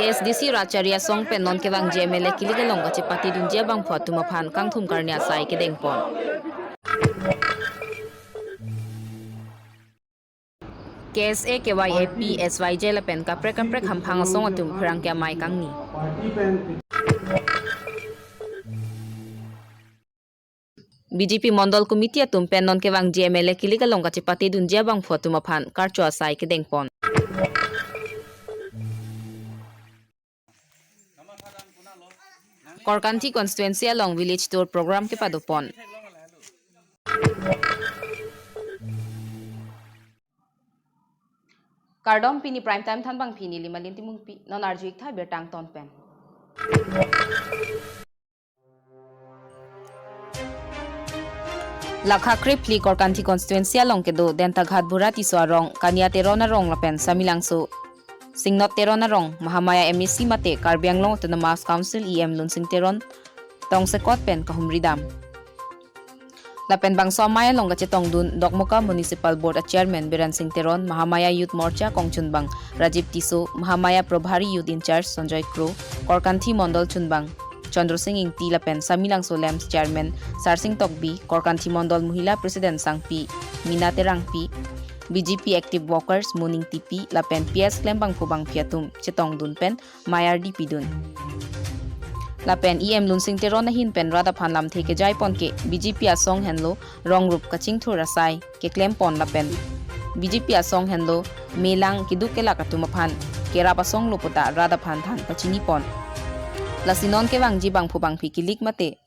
KSDC Racharia Song Pen non kewang JML kiliga longa che pati dunjia bang phot tuma phan kangthum karnia sai ke dengpon KSA KYAP SYJ la pen ka prek hampang song atum khrang kya mai kangni BJP Mondol Committee atum pen non kewang JML kiliga longa che pati dunjia bang phot tuma phan karchwa sai ke dengpon Korkanthi constituency along village tour program ke padopon Kardom pini prime time than bang pini limalin timung pi non arjuik tha bertang ton pen Lakha Kripli Korkanthi constituency along ke do denta ghat burati so rong kania terona rong la pen samilangso Singnot teron na rong Mahamaya MEC mate Karbianglong to the Mass Council EM Lunsing teron tong sekot pen kahumridam Lapen bang Somaya long gachetong dun Dokmoka Municipal Board Chairman Biran Singh Teron Mahamaya Youth Morcha Kongchunbang Rajiv Tiso Mahamaya Probhari Youth in Charge Sanjoy Kro Korkanthi Mondol Chunbang Chandra Singh Ingti Lapen Samilang Solems Chairman Sarsing Tokbi Korkanthi Mondol Muhila President Sangpi Mina Terangpi BJP Active Workers Muning TP Lapen PS Klembang Phubang Phiatum Chetong Dun Pen Mayar DP Dun Lapen EM Lunsing Teron Nahin Pen Rada Phan Lam Theke Jai Pon ke BJP Asong Henlo Rong Rup Kaching Thur Rasai ke Klem Pon Lapen BJP Asong Henlo Melang Kidukela Katuma Phan Kera Pasong Loputa Rada Phan Than Pachini Pon Lasinon ke Wangji Bang Phubang Phi Kilik Mate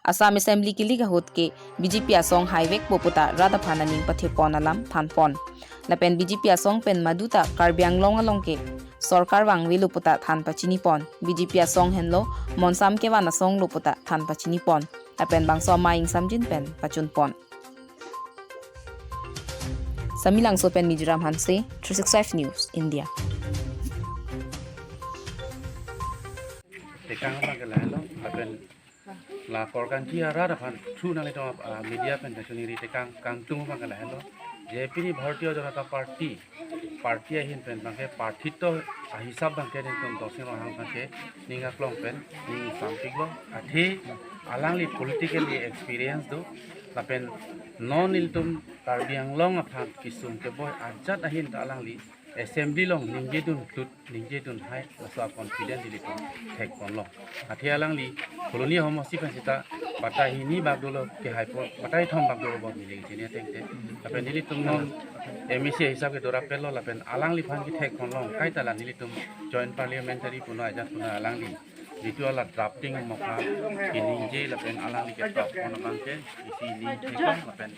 Assam Assembly ki liga hot ke BJP Asong Highway poputa Rada Phananing pathe pon alam than pon Lapen BJP Asong pen maduta Karbianglong along ke Sarkar wang wilu puta than pachini pon BJP Asong henlo Monsam ke wana song luputa than pachini pon Lapen bang so maing samjin pen pachun pon Samilang so pen Mizoram Hanse 365 News India La Korkanthi Rada Phan through na leto media pen nationally te kang tung bang la hello JP Bharatiya Janata Party ahin pen bang party to hisab bang ke tum dosne ma hang ke ninga klong pen ning sampiglo athi alangli politically experience do la pen non iltum Karbianglong aphan kisum ke boy ajat ahin ta alangli assembly long ningjedun hai so confident dilitum thek konlo athi alangli koloni homosi pensita batai ni bagdolo ke hypo batai thom bagdolo bo miling jene tengte apen dilitum non MEC hisab ke dora pelo lapen alangli phan ki thek konlo kai tala dilitum joint parliamentary puno ajat puno alangli jitu ala drafting mokha kiningje lapen alangli ke top kono bangke isi ni thekon lapen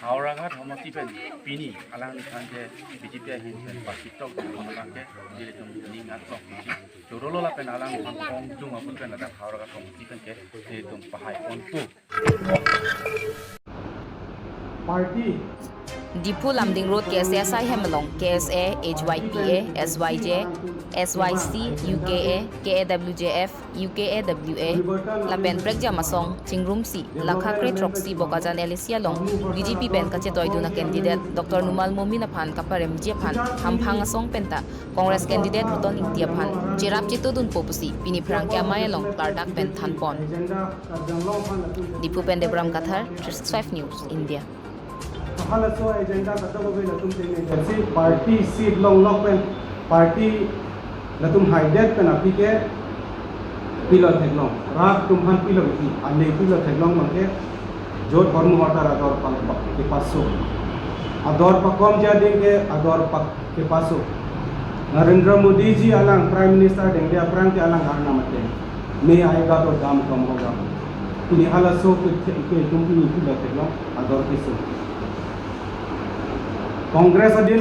hauragat homosi pen pini alangli phan je BJP hin pen pasitok kono bangke dilitum ning atok Jurolo lapen alang kong jung apun pen ada hauragat homosi pen ke dilitum pahai konpu Party Dipu Lamding Road KSA Hemalong KSA HYPA SYJ SYC UKA KAWJF UKAWA Lapen Prekja Masong Chingrum Si Lakha Kre Troxy Bokajan Alicia Long BJP Ben Kachetoy Duna candidate Dr. Numal Momina Phan Kaparem Jiaphan Hamphang Asong Penta Congress candidate Ruton Ingtia Phan Cherap Chito Dun Popusi Pini Prangkya Maya Long Kardak Ben Thanpon Dipu Ben Debram Kathar 365 News India Halaso agenda katago be latum tendency party seat long pen party latum hide pen apike pilot heglong rak tumhan pilot ki ane pilot heglong mangke jod kormu hota ador pak ke paso ador pakom jadi ke ador pak ke paso Narendra Modi ji alang prime minister India prang ke alang harna mate me aega to dam kam hoga ini halaso ke tumpi pilot heglong ador kisu Congress adin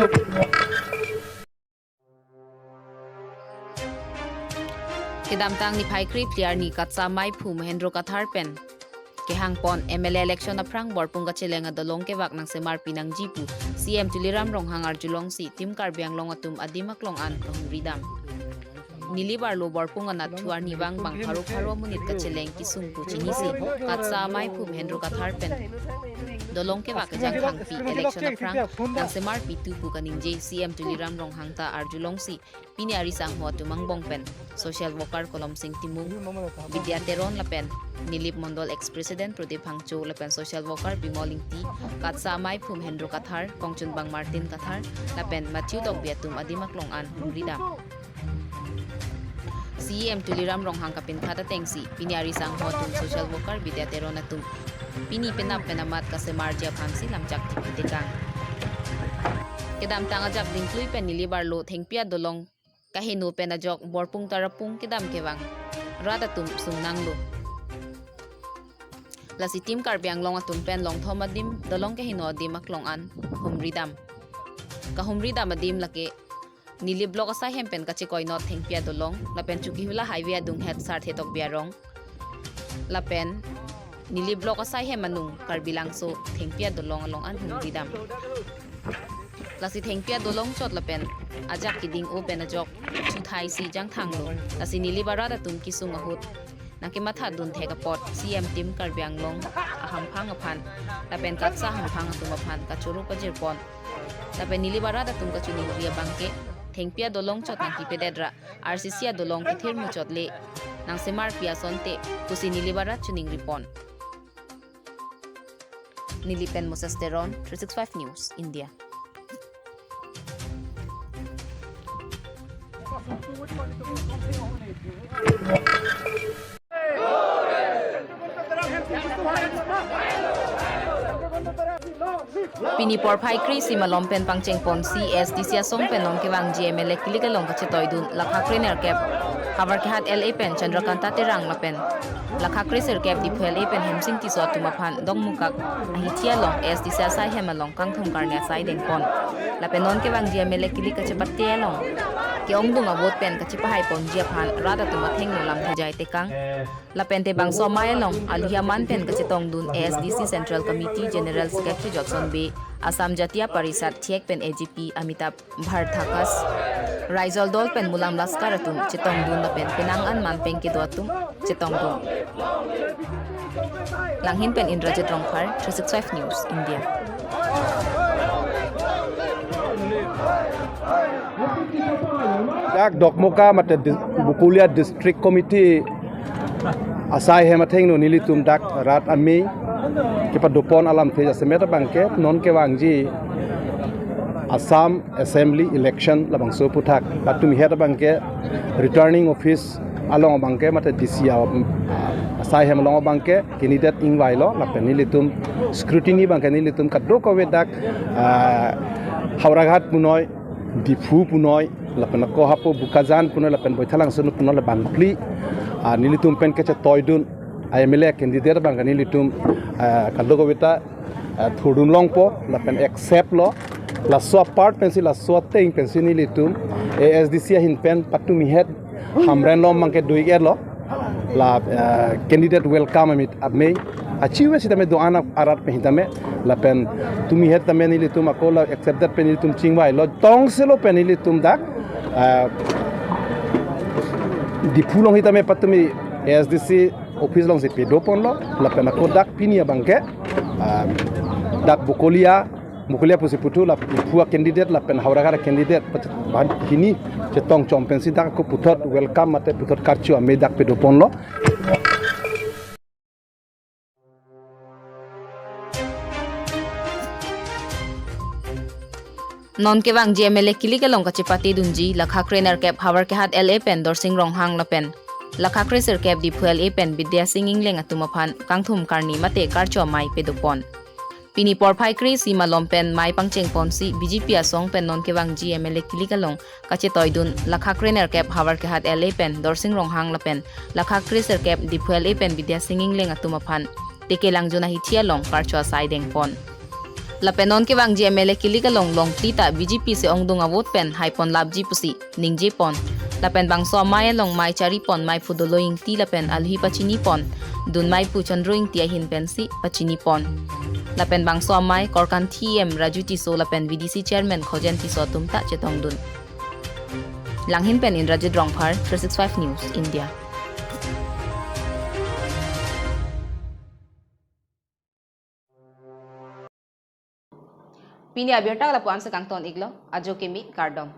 Kedamtang ni Phai Krip Tiar ni Katsa Mai Phu Mahendro Kathar Pen Kehang Pon MLA election aprang Borpunga Chelenga Dolong ke wak nang Semar Pinang Jipu CM Tuliram Rong Hangar Julong Si Tim Karbianglong atum Adimak Long An Kahumridam nilibar lo borpung anat thuar niwang bang pharo munit ka cheleng kisung pu chinisi katsa mai phum hendro kathar pen dolong ke ba ka jang khang pi election aprang nang semar pi tu pu kaning JCM tuliram rong hangta arjulong si pini ari sang ho tumang bong pen social worker kolom sing timung vidya teron lapen nilip mondol ex president pradip hangcho lapen social worker bimoling ti katsa mai phum hendro kathar kongchun bang martin kathar lapen matthew dok biatum adimak long an humrida CM tuliram rong hang kapin khata tengsi piniari sang hotum social worker vidya teron atum pini penamat ka semarja phamsi lamchak tikang kedam tanga jap dingklui pen nilibar lo thengpia dolong kahinu penajok borpung tarapung kedam kewang radatum sungnang lo lasi tim karbyang long atum pen long thomadim dolong kahino dimak long an humridam ka humridam adim lake nili blok asa hempen kachi koi not thengpia dolong lapen chuki hula highway dung head sar thetok biarong lapen nili blok asa hemanung karbilang so thengpia dolong along an humridam lasi thengpia dolong chot lapen ajak kiding open ajok chuthai si jang thanglo lasi nili barada tum kisung ahut nakimatha dun theka pot CM tim karbyang long aham phang aphan lapen katsa ham phang atum aphan ka churu ka jirpon lapen nili barada tum ka chuning ria bangke thengpia dolong chot nang kipededra RCC dolong kithir mu chot le nang semar pia sonte kusi nili barat chuning ripon Nilipen Mosasteron 365 News India Pini por phai kri sima lompen pangcheng pon CSDC song pen long kewang GML klika long ka chetoy dun lakha krener kep habar ke hat LA pen Chandrakanta terang lapen lakha kreser kep di phel pen hemsing ti so tuma phan dong mukak ahithia long SDC sai hemalong kangthum karnya sai deng pon lapen non kewang GML klika chepatte long ke ongdung abot pen ka chipa hai pon jia phan rada tuma theng no lam thajai te kang lapen te bang so mai long alhia man pen ka chetong dun SDC Central Committee General Secretary Johnson B Assam Jatiya Parisad Thiek pen AGP Amitabh Bharthakas Raizol Dol pen Mulam Laskar atum chetong dun na pen penangan man pen ke doatum chetong dun langhin pen Indrajit Rongphar 365 News India Dak dokmoka mate Bukulia District Committee asai hematheng no nilitum dak rat ami kipa dopon alam theja semeta bangke non ke wangji Assam Assembly election labang so puthak patum heta bangke returning office along bangke mate DCA asai hem long bangke candidate ingwailo lapen nilitum scrutiny bangke nilitum kadro ko wedak Hauraghat punoi Difu punoi lapen ko hapo Bukazan punoi lapen boithalang sunu punoi laban pli nilitum pen kecha toydun IMLA candidate bang nilitum kaldogo beta thudun longpo lapen accept lo la so part pensi la so teng pensi nilitum ASDC hin pen patumi head hamren lo mangke duiger lo la candidate welcome amit abme achieve sitame doana arat pehitame lapen tumi head tame nilitum akola accept that penilitum chingwai lo tong selo penilitum dak di pulong hitame patumi ASDC office long se pedopon lo lapen akodak pinia bangke dak bukolia pusi putu la puwa candidate lapen hauragara candidate pat kini cetong chompensi dak ko putot welcome mate putot karchu ame dak pedopon lo non kewang GML kili ke long ka chipati dunji lakha krener kep habar ke hat LA pen dorsing rong hang la pen lakha kreser kep di phuel a pen vidya singing leng atuma phan kangthum karni mate karcho mai pedopon pini por phai kri sima lompen mai pangcheng pon si BJP asong pen non kewang GML kili ke long ka che toydun lakha krener kep habar ke hat LA pen dorsing rong hang la pen lakha kreser kep di phuel a pen vidya singing leng atuma phan teke langjuna hi thia long karcho sai deng pon lapenon ke wang GML kilika long tita BJP se ongdung avot pen haipon labji pusi ningji pon lapen bangso maya long mai chari pon mai fudoloing ti lapen alhi pachini pon dun mai pu chandroing tia hin pensi pachini pon lapen bangso mai korkan TM Rajuti so lapen VDC chairman khojen ti so tumta chetong dun Langhin pen Indrajit Rongphar 365 News India. Pini abirta la puan sa kangton iglo ajo kimi kardom.